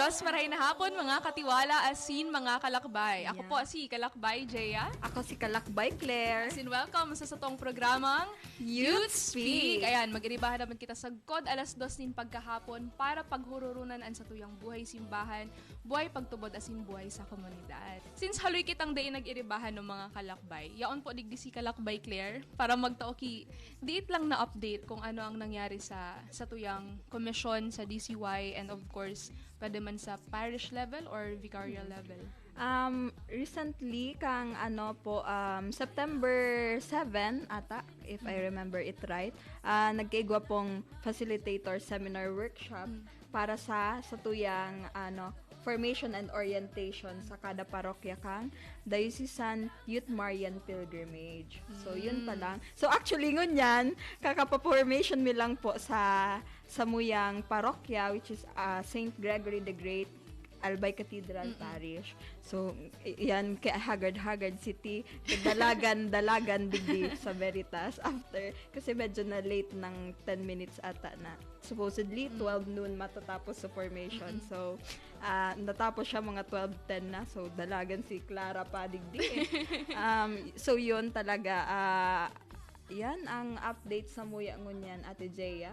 Diyos, maray na hapon mga katiwala, asin mga kalakbay. Ako Yeah. po si Kalakbay Jaya. Ako si Kalakbay Claire. Asin, welcome sa satong programang Youth Speak. Ayan, mag-iribahan naman kita sa God alas 2 din pagkahapon para paghururunan an sa tuyang buhay simbahan, buhay pagtubod asin buhay sa komunidad. Since haloy kitang day nag-iribahan ng mga kalakbay, yaon po digdi si Kalakbay Claire para magtaoki diit lang na update kung ano ang nangyari sa tuyang komisyon sa DCY and of course pwede man sa parish level or vicarial level. Recently, kang September 7 ata, if I remember it right, nagkaigwa pong facilitator seminar workshop para sa tuyang formation and orientation sa kada parokya kang Diocesan Youth Marian Pilgrimage. So, yun pa lang. So, actually, ngunyan, kakapa-formation mi lang po sa muyang parokya, which is St. Gregory the Great, Albay Cathedral Parish. So, yan, kay Haggard City, dalagan digdi sa Veritas after, kasi medyo na late ng 10 minutes ata na. Supposedly, 12 noon matatapos sa formation. So, natapos siya mga 12:10 na. So, dalagan si Clara pa digdi. So, yun talaga, yan ang update sa muya ngunyan, Ate Jaya.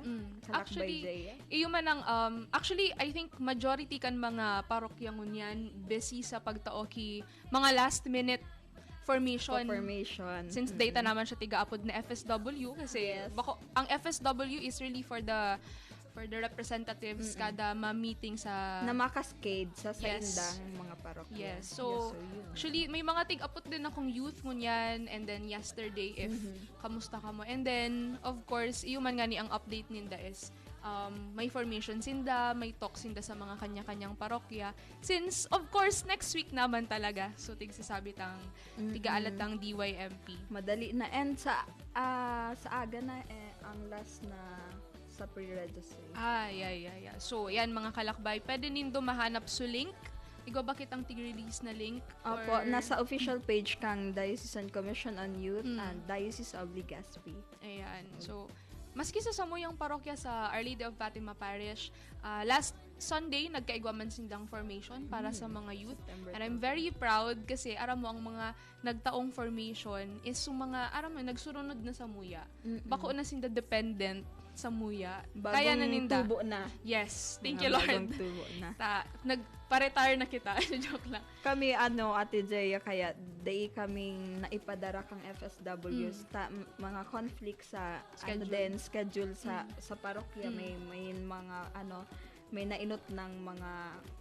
Actually, Jaya. iyo man ang, actually, I think majority kan mga parokya ngunyan busy sa pagtaoki mga last minute formation. Since data naman siya tiga-apod na FSW kasi Yes. ang FSW is really for the representatives kada ma-meeting sa Na makaskade sa Yes. indang mga parokya. Yes. So, yun. actually, may mga tig-apot din akong youth ngunyan and then yesterday if kamusta ka mo. And then, of course, iyo man nga ni ang update ninda is may formation sinda, may talk sinda sa mga kanya-kanyang parokya. Since, of course, next week naman talaga. So, tigsasabi tang tiga-alat ang DYMP. Madali na. And sa aga na ang last na sa pre-registration. Yeah. So, yan mga kalakbay. Pwede nindo mahanap sa link. Igo bakit ang tig-release na link? Opo, nasa official page kang Diocesan Commission on Youth and Diocese of Legazpi. Ayan. So, maski sa samuyang parokya sa Our Lady of Fatima Parish, last Sunday, nagkaigwa man sindang formation para sa mga youth. September And I'm very proud kasi aram mo ang mga nagtaong formation is yung mga, aram mo, nagsurunod na sa muya. Bako na sinda dependent sa muya. Kaya na ninda. Tubo na. Yes. Thank you, Lord. Bagong tubo na. Nagpa-retire na kita. Joke lang. Kami, Ate Jaya, kaya day kaming naipadara kang FSWs. Mga conflict sa schedule sa parokya. May mga may nainot ng mga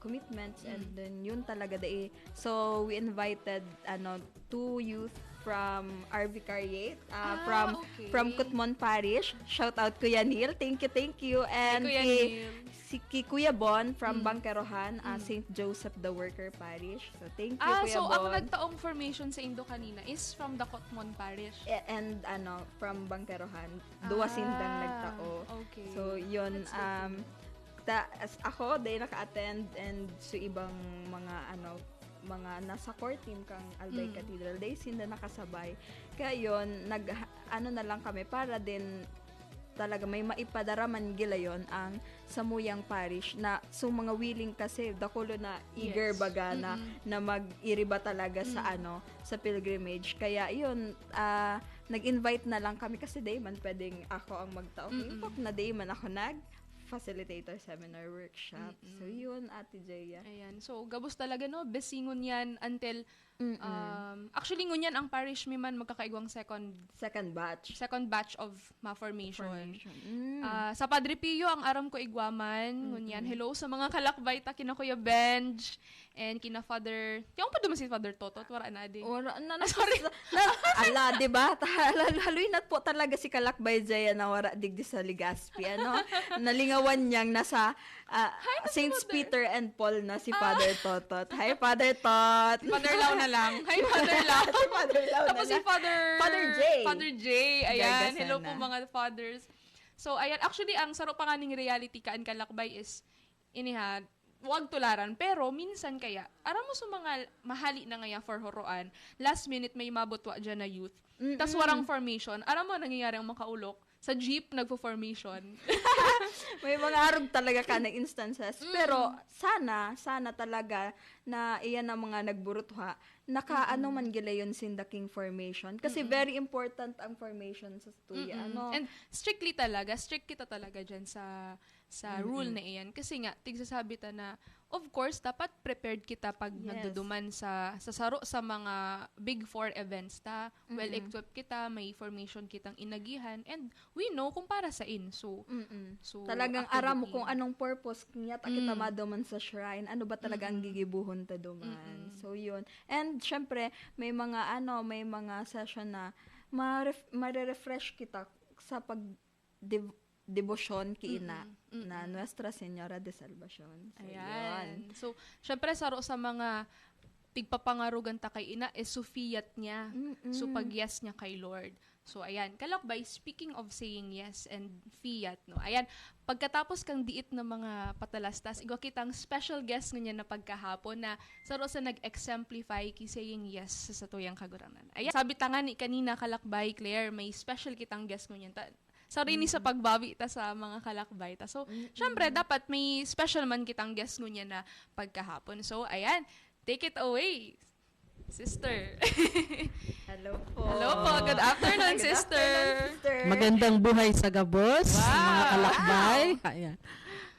commitments and then yun talaga day. So we invited 2 youth from our vicariate from Kutmon Parish. Shout out Kuya Neil. Thank you. And Kuya Neil. si Kuya Bon from Bangkerohan, St. Joseph the Worker Parish. So thank you Kuya so Bon. ang nagtaong formation sa Indo kanina is from the Kutmon Parish. And from Bangkerohan, duwa sindang nagtao. Okay. So yun as ako day naka-attend and sa ibang mga mga nasa core team kang Albay Cathedral day sinda nakasabay. Kaya yun na lang kami para din talaga may maipadara man gila yon ang samuyang parish na so mga willing kasi dakulo na eager baga na mag-iriba talaga sa sa pilgrimage. Kaya yun nag-invite na lang kami kasi day man pwedeng ako ang magtao. Na day man ako facilitator seminar workshop. So, yun, Ate Jaya. Ayan. So, gabos talaga, no? Besingon yan until, actually, ngunyan ang parish mi man magkakaigwang second batch of ma-formation. Sa Padre Pio, ang aram ko igwaman, ngunyan. Hello sa mga kalakbay, ta kina Kuya Benj, and kina Father, yung pa duman si Father Totot, wala na di. Wala na. Sorry. Ala, diba? Haluin na po talaga si Kalakbay Jaya na wala digdi sa Legazpi, nalingawan niyang nasa Saints Peter and Paul na si Father Totot. Hi, Father Tot! Father Lau na lang. Hi, Father Lau. Tapos si Father J. Ayan. Hello po mga fathers. So, ayan. Actually, ang saro pa nga ning reality kaan kalakbay is, huwag tularan. Pero, minsan kaya, aram mo sa mga mahali na ngaya for horoan, last minute may mabutwa dyan na youth. Tas warang formation. Aram mo, nangyayari ang makaulok. sa jeep, nagpo-formation. May mga arog talaga ka na instances. Pero sana talaga na iyan ang mga nagburutha, nakaano man gila yun sindaking formation. Kasi very important ang formation sa tuya. Ano? And strict kita talaga dyan sa rule na iyan. Kasi nga, tigsasabi ta na, of course, dapat prepared kita pag nagduduman sa saro sa mga big four events ta. Well-equipped kita, may formation kitang inagihan, and we know kung para sa in. So talagang activity. aram mo kung anong purpose niya kita maduman sa shrine, ano ba talaga ang gigibuhon ta duman. So yun. And syempre, may mga session na ma-refresh kita sa pag devotion kay ina na Nuestra Señora de Salvacion. So, Ayan. yun. So, syempre, saro sa mga tigpapangarugan ta kay ina, sufiyat niya. So, pag-yes niya kay Lord. So, ayan. Kalakbay, speaking of saying yes and fiat, no? Ayan, pagkatapos kang diit ng mga patalastas, igwa kitang special guest ngunyan na pagkahapon na saro sa nag-exemplify ki saying yes sa tuyang kaguranan. Ayan, sabi ta nga ni kanina, Kalakbay, Claire, may special kitang guest ngunyan. Sorry ni sa pagbawi ta sa mga kalakbay ta. So, syempre, dapat may special man kitang guest ngunya na pagkahapon. So, ayan, take it away, sister. Hello po. Hello po. Good afternoon, sister. Magandang buhay sa Gabos, Wow. mga kalakbay. Ayan.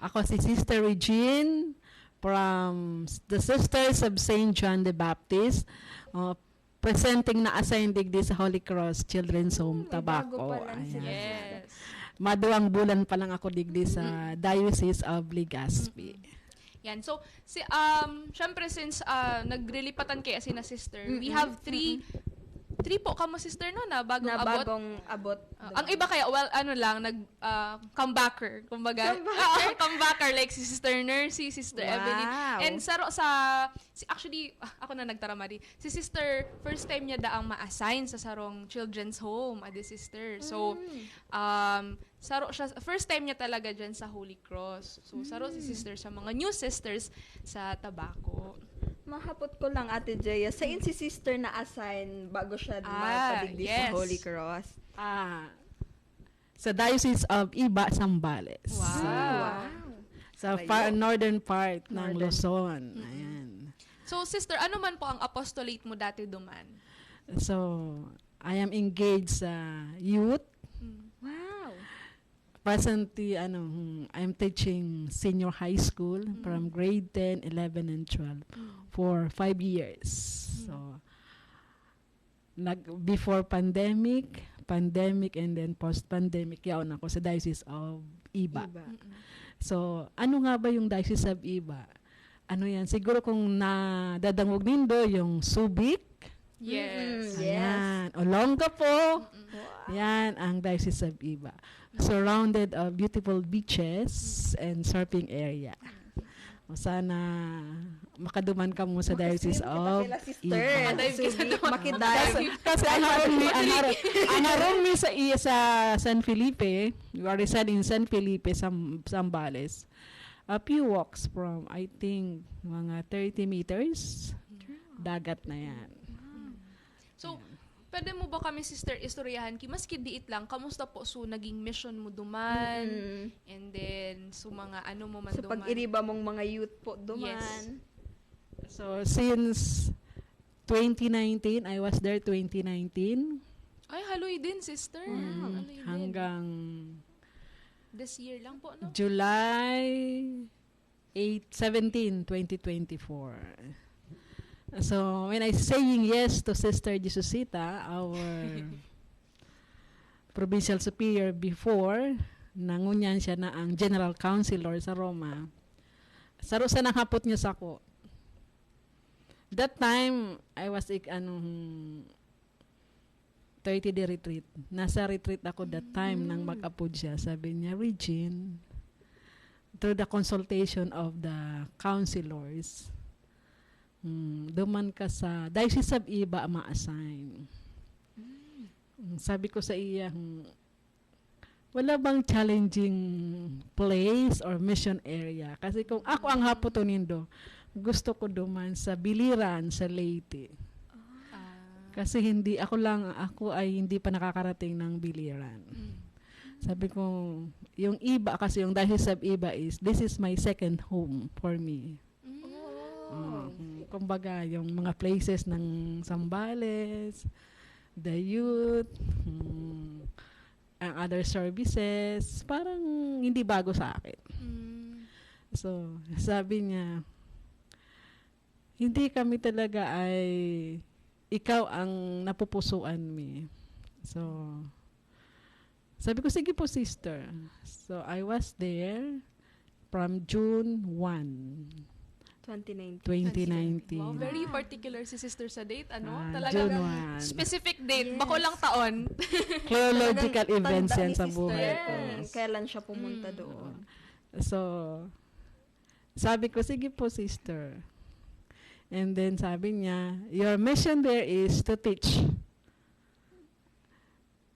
Ako si Sister Regine from the Sisters of St. John the Baptist. Presenting na assigned digdi sa Holy Cross Children's Home, may bago Tabaco. pa lang Ayan. sila. Yes. Maduang bulan pa lang ako digdi sa Diocese of Legazpi. Yan. So, syempre, since naglilipatan kay sina sister, we have three po kamo sister no na bagong Na abot. bagong abot. Ang iba kaya, well, comebacker. Kumbaga, comebacker, like si Sister Nercy, Sister Wow. Evelyn. And actually, ako na nagtaramari. Si Sister, first time niya daang ma-assign sa sarong children's home, adi sister. So, saro siya, first time niya talaga dyan sa Holy Cross. So, saro si sister sa mga new sisters sa Tabaco. Mahapot ko lang, Ate Jaya. Sa si sister na assign bago siya mapadigdi yes. sa Holy Cross. Sa Diocese of Iba, Zambales. Wow. Sa northern part ng Luzon. Ayan. So, sister, ano man po ang apostolate mo dati duman? So, I am engaged sa youth. Wow. Presently, I'm teaching senior high school from grade 10, 11, and 12 for 5 years. So, before pandemic, and then post-pandemic, yaon ako sa Diocese of Iba. So, ano nga ba yung Diocese of Iba? Ano yan? Siguro kung nadadangog nindo yung Subic. Yes. Ayan. Olongapo. Yan ang Diocese of Iba. Surrounded of beautiful beaches and surfing area. Sana makaduman ka mo sa Diocese of Iba. Makidive. Kasi ang harong mi sa San Felipe, we are residing in San Felipe, Zambales. A few walks from, I think, mga 30 meters. Dagat na yan. So, pwede mo ba kami, sister, istoryahan ki, maski diit lang, kamusta po so naging mission mo duman, and then, so mga ano mo man So, duman? pag-iriba mong mga youth po duman. Yes. So, since 2019, I was there 2019. Ay, haloy din, sister. Haloy din. Hanggang This year lang po, no? July 17, 2024. So, when I saying yes to Sister Jesusita, our provincial superior before, nangunyan siya na ang general counselor sa Roma, saro sa hapot niya sa ko. That time, I was 30-day retreat. Nasa retreat ako that time nang mag-apod siya. Sabi niya, Regine, through the consultation of the counselors, duman ka sa Diocese of Iba ma-assign. Sabi ko sa iya, wala bang challenging place or mission area? Kasi kung ako ang haputunin gusto ko duman sa Biliran, sa Leyte. Kasi ako ay hindi pa nakakarating ng Biliran. Sabi ko, yung iba kasi, yung Diocese of Iba is, this is my second home for me. Kumbaga, yung mga places ng Sambales, the youth, ang other services, parang hindi bago sa akin. So, sabi niya, hindi kami talaga ay ikaw ang napupusuan mi. So, sabi ko, sige po, sister. So, I was there from June 1, 2019. Wow, very particular si sister sa date, ano? June Talagang 1. specific date, Yes. bako lang taon. Cleological events Tanda yan ni sa sister buhay ko. kung kailan siya pumunta doon. So, sabi ko, sige po, sister. And then sabi niya, your mission there is to teach.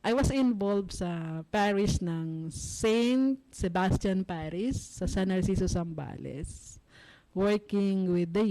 I was involved sa parish ng Saint Sebastian Parish sa San Narciso, Zambales, working with the youth.